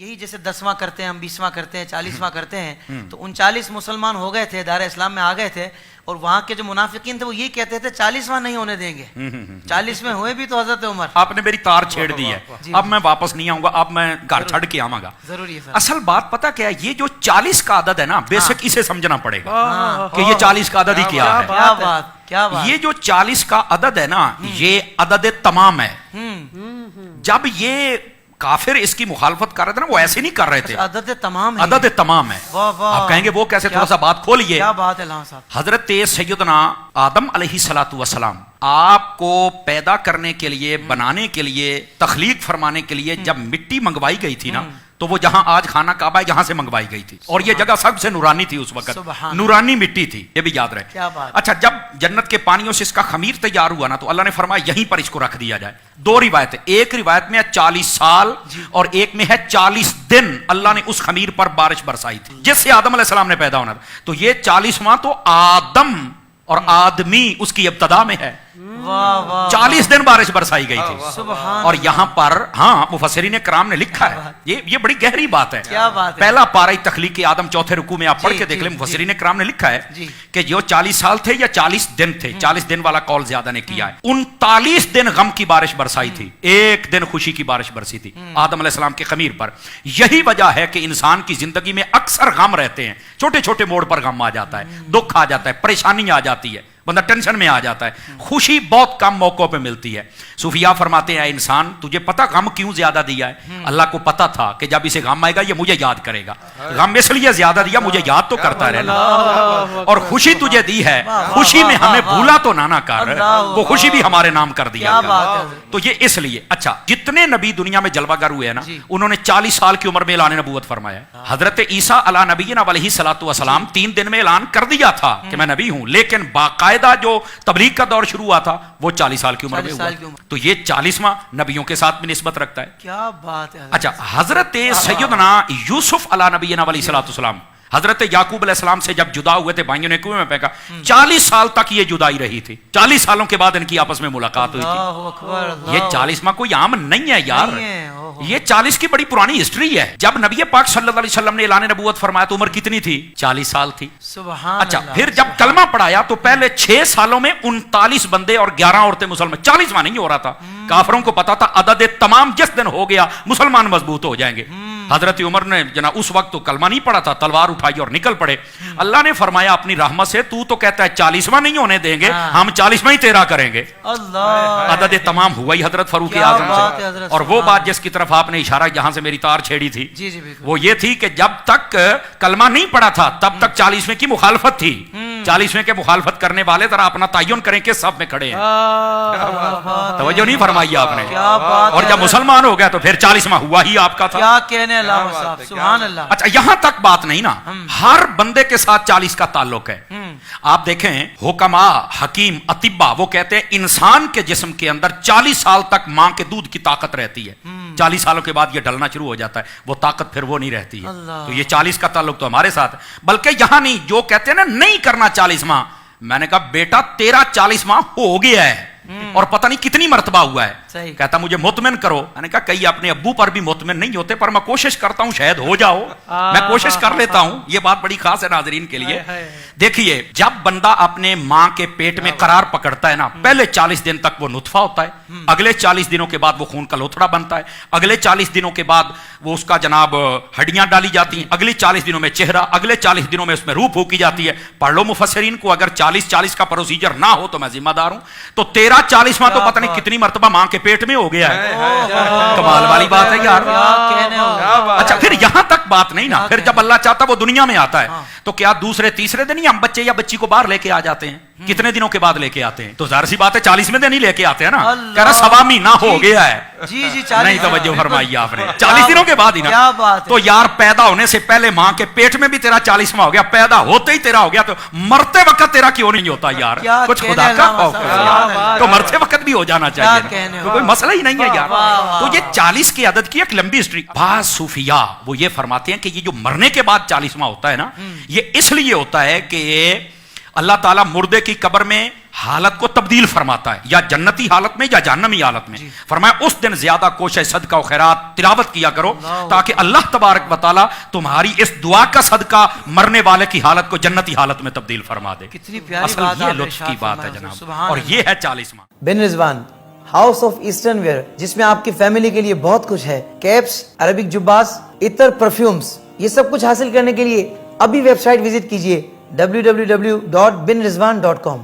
یہی جیسے 10واں کرتے ہیں ہم، 20واں کرتے ہیں، 40واں کرتے ہیں، تو 39 مسلمان ہو گئے تھے، دار اسلام میں آ گئے تھے، اور وہاں کے جو منافقین تھے وہ یہ کہتے تھے 40واں نہیں ہونے دیں گے. 40 ہوئے بھی تو حضرت عمر. آپ نے میری تار چھیڑ دی ہے، اب میں واپس نہیں آؤں گا، اب میں گھر چھڑ کے آؤں گا. ضروری ہے سر. اصل بات پتہ کیا ہے، یہ جو 40 کا عدد ہے نا، بیسک اسے سمجھنا پڑے گا کہ یہ 40 کا عدد ہی کیا ہے. کیا بات، کیا بات. یہ جو 40 کا عدد ہے نا، یہ عدد تمام ہے. جب یہ کافر اس کی مخالفت کر رہے تھے نا، وہ ایسے نہیں کر رہے تھے. عدد تمام ہے. عدد تمام ہے. آپ کہیں گے وہ کیسے، تھوڑا سا بات کھولیے. کیا بات ہے علامہ صاحب. حضرت سیدنا آدم علیہ الصلوۃ والسلام آپ کو پیدا کرنے کے لیے، بنانے کے لیے، تخلیق فرمانے کے لیے جب مٹی منگوائی گئی تھی نا، تو وہ جہاں آج خانہ کعبہ ہے یہاں سے منگوائی گئی تھی، اور یہ جگہ سب سے نورانی تھی اس وقت، نورانی مٹی تھی، یہ بھی یاد رہے. اچھا، جب جنت کے پانیوں سے اس کا خمیر تیار ہوا نا، تو اللہ نے فرمایا یہیں پر اس کو رکھ دیا جائے. 2 روایتیں، ایک روایت میں ہے 40 سال اور ایک میں ہے 40 دن اللہ نے اس خمیر پر بارش برسائی تھی جس سے آدم علیہ السلام نے پیدا ہونا تھا. تو یہ 40واں تو آدم اور آدمی اس کی ابتدا میں ہے. 40 دن بارش برسائی گئی تھی. اور یہاں پر ہاں مفسرین کرام نے لکھا ہے، یہ بڑی گہری بات ہے. پہلا پارہ تخلیق آدم 4 رکوع میں آپ پڑھ کے دیکھ لیں، مفسرین کرام نے لکھا ہے کہ جو 40 سال تھے یا 40 دن تھے، 40 دن والا قول زیادہ نے کیا ہے. 39 دن غم کی بارش برسائی تھی، 1 دن خوشی کی بارش برسی تھی آدم علیہ السلام کے خمیر پر. یہی وجہ ہے کہ انسان کی زندگی میں اکثر غم رہتے ہیں، چھوٹے چھوٹے موڑ پر غم آ جاتا ہے، دکھ آ جاتا ہے، پریشانی آ جاتی ہے، بندہ ٹینشن میں آ جاتا ہے. خوشی بہت کم موقعوں پہ ملتی ہے. صوفیاء فرماتے ہیں، انسان تجھے پتا غم کیوں زیادہ دیا ہے؟ اللہ کو پتا تھا کہ جب اسے غم آئے گا یہ مجھے یاد کرے گا. غم اس لیے زیادہ دیا، مجھے یاد تو کرتا رہنا. اور خوشی تجھے دی ہے، خوشی میں ہمیں بھولا تو نہ کر، وہ خوشی بھی ہمارے نام کر دیا. تو یہ اس لیے. اچھا، جتنے نبی دنیا میں جلوہ گر ہوئے ہیں نا، انہوں نے 40 سال کی عمر میں اعلان نبوت فرمایا. حضرت عیسیٰ علیہ نبینا علیہ الصلوۃ والسلام 3 دن میں اعلان کر دیا تھا کہ میں نبی ہوں، لیکن باقاعدہ جو تبلیغ کا دور شروع ہوا تھا وہ 40 سال کی عمر میں ہوا. تو یہ 40واں نبیوں کے ساتھ بھی نسبت رکھتا ہے. کیا بات ہے. اچھا، حضرت سیدنا یوسف علیہ نبینا علیہ الصلوۃ والسلام حضرت یعقوب علیہ السلام سے جب جدا ہوئے تھے، بھائیوں نے کنویں میں پھینکا، 40 سال تک یہ جدائی رہی تھی. 40 سالوں کے بعد ان کی آپس میں ملاقات ہوئی تھی. یہ 40واں کوئی عام نہیں ہے یار، یہ 40 کی بڑی پرانی ہسٹری ہے. جب نبی پاک صلی اللہ علیہ وسلم نے اعلان نبوت فرمایا تو عمر کتنی تھی؟ 40 سال تھی. اچھا، پھر جب کلمہ پڑھایا تو پہلے 6 سالوں میں 39 بندے اور 11 عورتیں مسلمان. 40واں نہیں ہو رہا تھا. کافروں کو پتا تھا عدد تمام جس دن ہو گیا مسلمان مضبوط ہو جائیں گے. حضرت عمر نے جناب اس وقت تو کلمہ نہیں پڑھا تھا، تلوار اٹھائی اور نکل پڑے. اللہ نے فرمایا اپنی رحمت سے، تو کہتا ہے 40واں نہیں ہونے دیں گے، ہم 40واں ہی تیرا کریں گے. عدد تمام ہوا ہی حضرت فاروق اعظم سے. اور وہ بات جس کی طرف آپ نے اشارہ جہاں سے میری تار چھیڑی تھی، وہ یہ تھی کہ جب تک کلمہ نہیں پڑھا تھا تب تک 40ویں کی مخالفت تھی. 40ویں کے مخالفت کرنے والے ذرا اپنا تعین کریں کہ سب میں کھڑے ہیں. توجہ نہیں فرمائی آپ نے. اور جب مسلمان ہو گیا تو پھر 40واں ہوا ہی آپ کا تھا. کیا کہنے علامہ صاحب، سبحان اللہ. اچھا، یہاں تک بات نہیں نا، ہر بندے کے ساتھ 40 کا تعلق ہے. آپ دیکھیں حکما، حکیم، اطباء وہ کہتے ہیں انسان کے جسم کے اندر 40 سال تک ماں کے دودھ کی طاقت رہتی ہے. 40 سالوں کے بعد یہ ڈلنا شروع ہو جاتا ہے، وہ طاقت پھر وہ نہیں رہتی ہے. تو یہ 40 کا تعلق تو ہمارے ساتھ ہے. بلکہ یہاں نہیں، جو کہتے ہیں نا نہیں کرنا 40واں، میں نے کہا بیٹا تیرا 40واں ہو گیا ہے اور پتہ نہیں کتنی مرتبہ ہوا ہے. کہتا مجھے مطمئن کرو. میں نے کہا کئی اپنے ابو پر بھی مطمئن نہیں ہوتے، پر میں کوشش کرتا ہوں شاید ہو جاؤ، میں کوشش کر لیتا ہوں. یہ بات بڑی خاص ہے ناظرین کے لیے. دیکھیے، جب بندہ اپنے ماں کے پیٹ میں قرار پکڑتا ہے نا، پہلے 40 دن تک وہ نطفہ ہوتا ہے، اگلے 40 دنوں کے بعد وہ خون کا لوتھڑا بنتا ہے، اگلے 40 دنوں کے بعد وہ اس کا جناب ہڈیاں ڈالی جاتی ہیں، اگلے 40 دنوں میں چہرہ، اگلے 40 دنوں میں اس میں روح پھونکی جاتی ہے. پڑھ لو مفسرین کو، اگر 40 کا پروسیجر نہ ہو تو میں ذمہ دار ہوں. تو 40واں تو پتہ نہیں کتنی مرتبہ ماں کے پیٹ میں ہو گیا ہے. کمال والی بات ہے یار. اچھا، پھر یہاں تک بات نہیں نا. پھر جب اللہ چاہتا وہ دنیا میں آتا ہے تو کیا دوسرے تیسرے دن ہی ہم بچے یا بچی کو باہر لے کے آ جاتے ہیں؟ کتنے دنوں کے بعد لے کے آتے ہیں؟ تو ظاہر سی بات ہے 40ویں دن ہی لے کے آتے ہیں نا. کہہ رہا سوا مہینہ ہو گیا ہے. نہیں توجہ فرمائی آپ نے. 40 دنوں کے بعد ہی نا. تو یار پیدا ہونے سے پہلے ماں کے پیٹ میں بھی تیرا 40واں ہو گیا، پیدا ہوتے ہی تیرا ہو گیا، تو مرتے وقت تیرا کیوں نہیں ہوتا یار؟ کچھ خدا کا خوف ہے تو مرتے وقت بھی ہو جانا چاہیے، تو کوئی مسئلہ ہی نہیں ہے یار. تو یہ 40 کی عدد کی ایک لمبی ہسٹری. بعض صوفیاء وہ یہ فرماتے ہیں کہ یہ جو مرنے کے بعد 40واں ہوتا ہے نا، یہ اس لیے ہوتا ہے کہ اللہ تعالیٰ مردے کی قبر میں حالت کو تبدیل فرماتا ہے, یا جنتی حالت میں یا جہنمی حالت میں. فرمایا اس دن زیادہ کوشش صدقہ و خیرات تلاوت کیا کرو تاکہ اللہ تبارک و تعالی تمہاری اس دعا کا صدقہ مرنے والے کی حالت کو جنتی حالت میں تبدیل فرما دے. کتنی پیاری اصل بات یہ آپ نے لطف کی ارشاد بات ہے فرمایا. جناب, سبحان اور اللہ. یہ ہے 40واں. بن رضوان ہاؤس آف ایسٹرن ویئر, جس میں آپ کی فیملی کے لیے بہت کچھ ہے, کیپس, عربک جباس, عطر, پرفیومز, یہ سب کچھ حاصل کرنے کے لیے ابھی ویب سائٹ وزٹ کیجئے www.binrizwan.com.